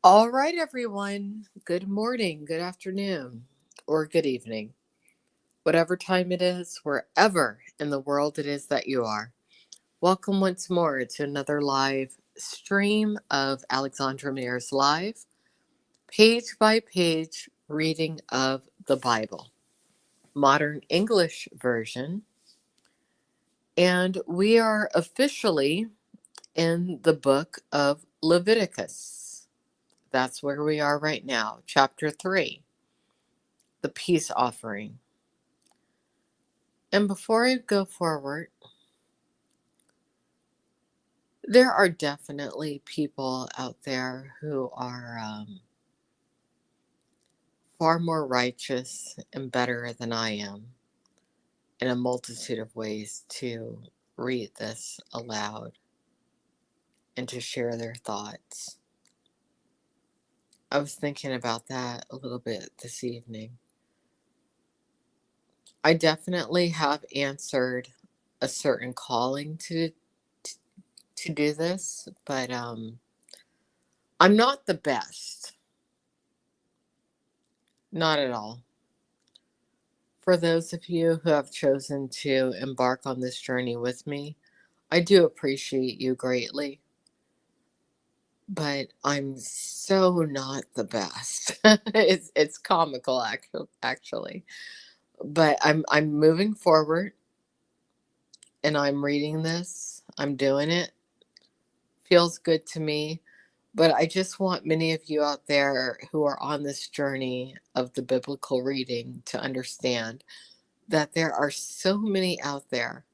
All right, everyone. Good morning, good afternoon, or good evening. Whatever time it is, wherever in the world it is that you are. Welcome once more to another live stream of Alexandra Mayor's Live, page by page reading of the Bible, modern English version. And we are officially in the book of Leviticus. That's where we are right now, chapter 3. The peace offering. And before I go forward, there are definitely people out there who are far more righteous and better than I am in a multitude of ways to read this aloud and to share their thoughts. I was thinking about that a little bit this evening. I definitely have answered a certain calling to do this, but I'm not the best. Not at all. For those of you who have chosen to embark on this journey with me, I do appreciate you greatly, but I'm so not the best. It's comical actually. But I'm moving forward and I'm reading this. I'm doing it. Feels good to me. But I just want many of you out there who are on this journey of the biblical reading to understand that there are so many out there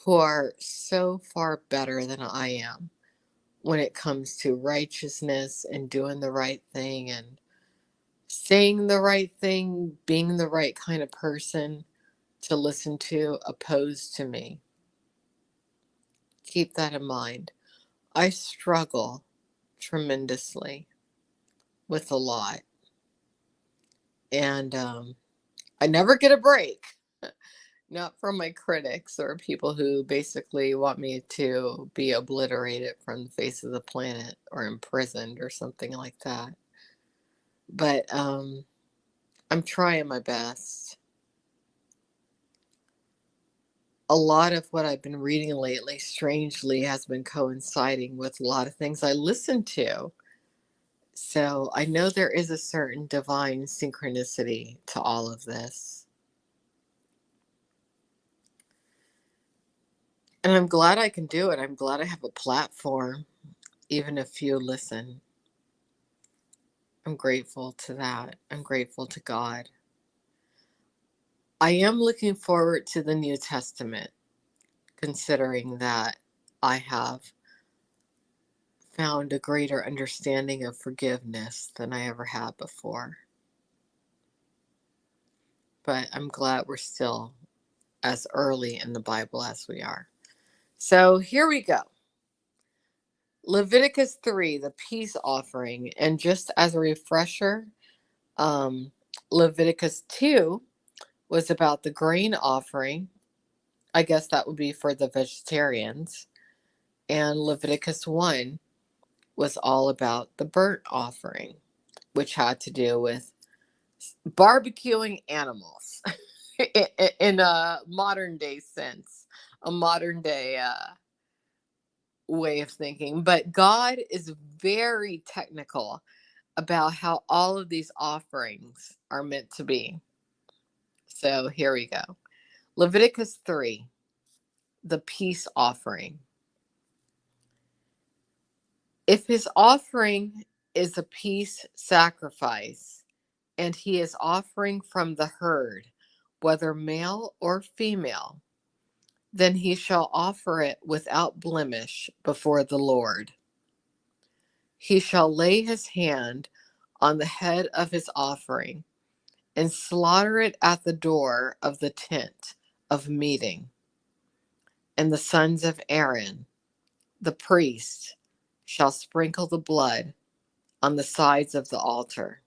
who are so far better than I am when it comes to righteousness and doing the right thing and saying the right thing, being the right kind of person to listen to, opposed to me. Keep that in mind. I struggle tremendously with a lot, and I never get a break. Not from my critics or people who basically want me to be obliterated from the face of the planet or imprisoned or something like that. But I'm trying my best. A lot of what I've been reading lately, strangely, has been coinciding with a lot of things I listen to. So I know there is a certain divine synchronicity to all of this. And I'm glad I can do it. I'm glad I have a platform, even if few listen. I'm grateful to that. I'm grateful to God. I am looking forward to the New Testament, considering that I have found a greater understanding of forgiveness than I ever had before. But I'm glad we're still as early in the Bible as we are. So here we go. Leviticus 3, the peace offering. And just as a refresher, Leviticus 2 was about the grain offering. I guess that would be for the vegetarians. And Leviticus 1 was all about the burnt offering, which had to do with barbecuing animals in a modern day sense, a modern day way of thinking. But God is very technical about how all of these offerings are meant to be. So here we go. Leviticus 3, the peace offering. If his offering is a peace sacrifice, and he is offering from the herd, whether male or female, then he shall offer it without blemish before the Lord. He shall lay his hand on the head of his offering and slaughter it at the door of the tent of meeting. And the sons of Aaron, the priest, shall sprinkle the blood on the sides of the altar.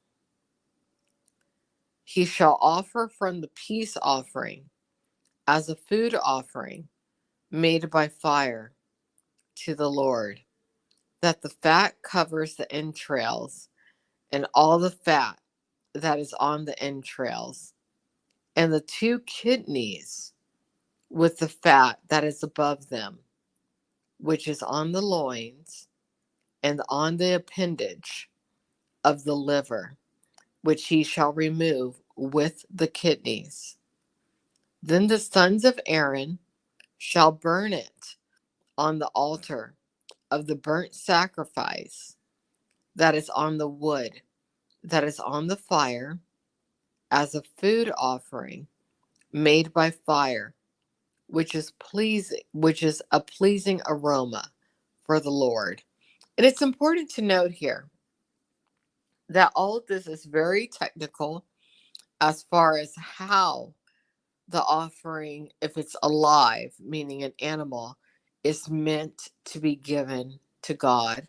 He shall offer from the peace offering as a food offering made by fire to the Lord that the fat covers the entrails, and all the fat that is on the entrails, and the 2 kidneys with the fat that is above them, which is on the loins, and on the appendage of the liver, which he shall remove with the kidneys. Then the sons of Aaron shall burn it on the altar of the burnt sacrifice that is on the wood, that is on the fire, as a food offering made by fire, which is a pleasing aroma for the Lord. And it's important to note here that all of this is very technical as far as how the offering, if it's alive, meaning an animal, is meant to be given to God,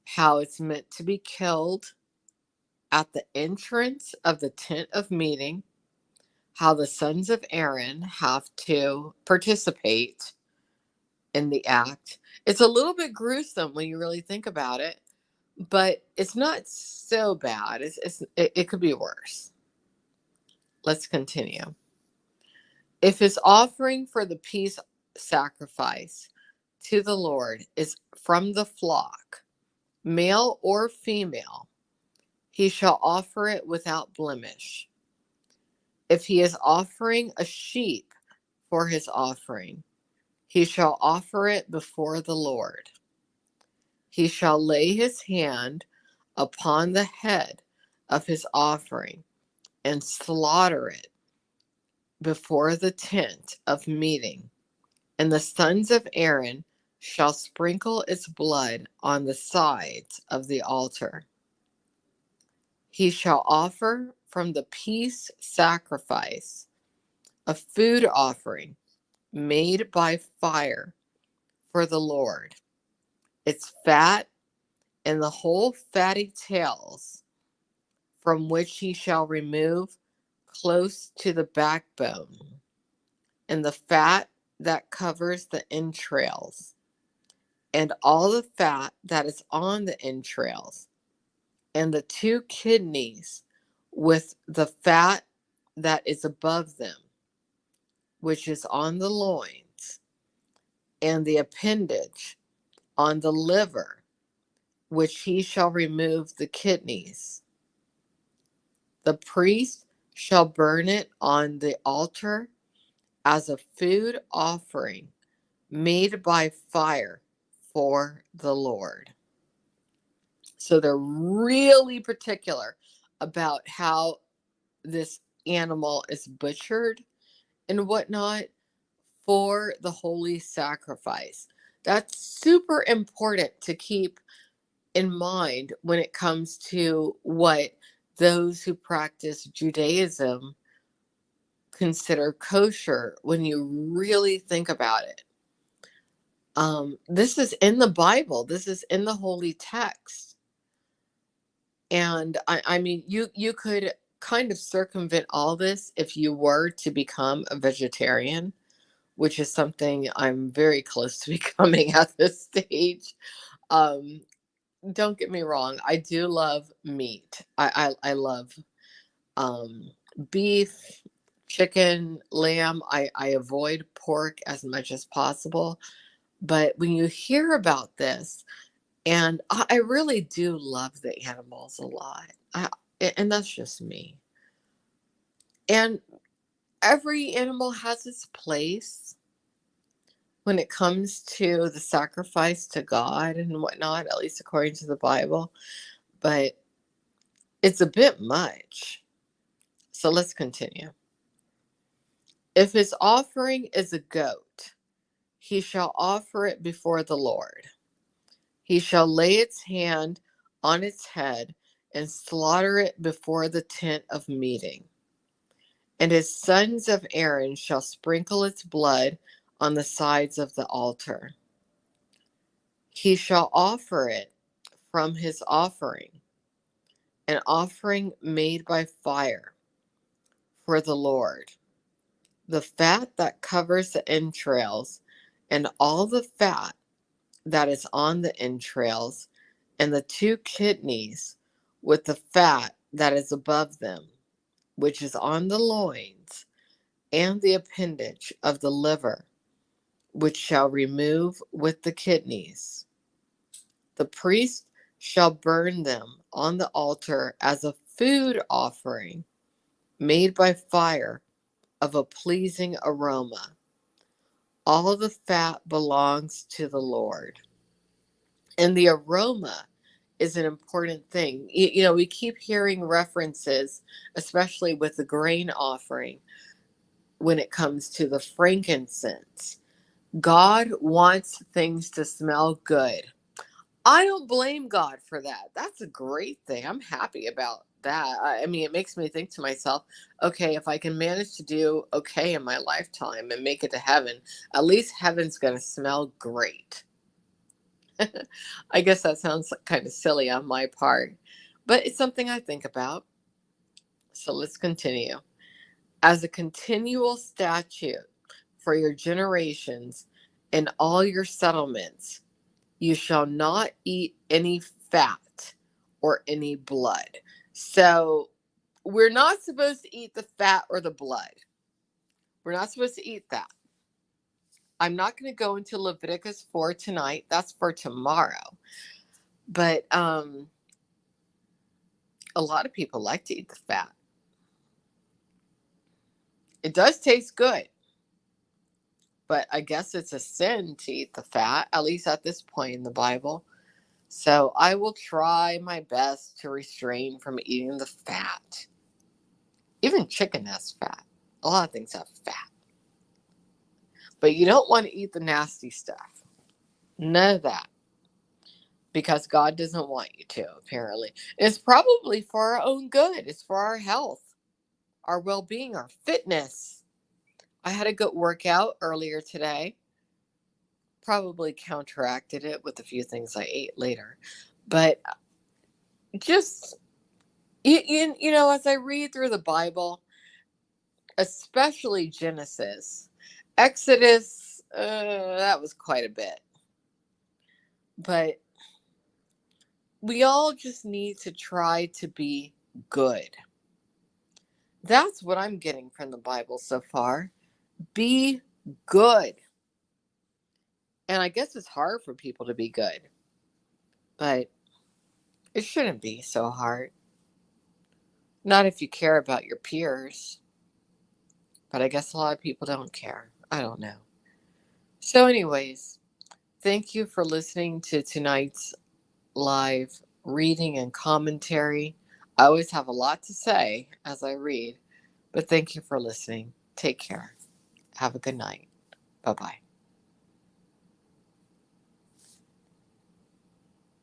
how it's meant to be killed at the entrance of the tent of meeting, how the sons of Aaron have to participate in the act. It's a little bit gruesome when you really think about it, but it's not so bad. It could be worse. Let's continue. If his offering for the peace sacrifice to the Lord is from the flock, male or female, he shall offer it without blemish. If he is offering a sheep for his offering, he shall offer it before the Lord. He shall lay his hand upon the head of his offering and slaughter it before the tent of meeting, and the sons of Aaron shall sprinkle its blood on the sides of the altar. He shall offer from the peace sacrifice a food offering made by fire for the Lord, its fat and the whole fatty tails, from which he shall remove close to the backbone, and the fat that covers the entrails, and all the fat that is on the entrails, and the 2 kidneys with the fat that is above them, which is on the loins, and the appendage on the liver, which he shall remove the kidneys. The priest shall burn it on the altar as a food offering made by fire for the Lord. So they're really particular about how this animal is butchered and whatnot for the holy sacrifice. That's super important to keep in mind when it comes to what those who practice Judaism consider kosher when you really think about it. This is in the Bible. This is in the holy text. And I mean, you could kind of circumvent all this if you were to become a vegetarian, which is something I'm very close to becoming at this stage. Um, don't get me wrong. I do love meat. I love beef, chicken, lamb. I avoid pork as much as possible. But when you hear about this, and I really do love the animals a lot. And that's just me. And every animal has its place when it comes to the sacrifice to God and whatnot, at least according to the Bible. But it's a bit much. So let's continue. If his offering is a goat, he shall offer it before the Lord. He shall lay its hand on its head and slaughter it before the tent of meeting. And his sons of Aaron shall sprinkle its blood on the sides of the altar. He shall offer it from his offering, an offering made by fire for the Lord. The fat that covers the entrails, and all the fat that is on the entrails, and the 2 kidneys with the fat that is above them, which is on the loins, and the appendage of the liver, which shall remove with the kidneys. The priest shall burn them on the altar as a food offering made by fire of a pleasing aroma. All the fat belongs to the Lord. And the aroma is an important thing. We keep hearing references, especially with the grain offering, when it comes to the frankincense. God wants things to smell good. I don't blame God for that. That's a great thing. I'm happy about that. I mean, it makes me think to myself, okay, if I can manage to do okay in my lifetime and make it to heaven, at least heaven's going to smell great. I guess that sounds kind of silly on my part, but it's something I think about. So let's continue. As a continual statute for your generations in all your settlements, you shall not eat any fat or any blood. So we're not supposed to eat the fat or the blood. We're not supposed to eat that. I'm not going to go into Leviticus 4 tonight. That's for tomorrow. But a lot of people like to eat the fat. It does taste good. But I guess it's a sin to eat the fat, at least at this point in the Bible. So I will try my best to refrain from eating the fat. Even chicken has fat. A lot of things have fat. But you don't want to eat the nasty stuff. None of that. Because God doesn't want you to, apparently. It's probably for our own good. It's for our health, our well-being, our fitness. I had a good workout earlier today. Probably counteracted it with a few things I ate later. But just, as I read through the Bible, especially Genesis, Exodus, that was quite a bit. But we all just need to try to be good. That's what I'm getting from the Bible so far. Be good. And I guess it's hard for people to be good. But it shouldn't be so hard. Not if you care about your peers. But I guess a lot of people don't care. I don't know. So anyways, thank you for listening to tonight's live reading and commentary. I always have a lot to say as I read, but thank you for listening. Take care. Have a good night. Bye-bye.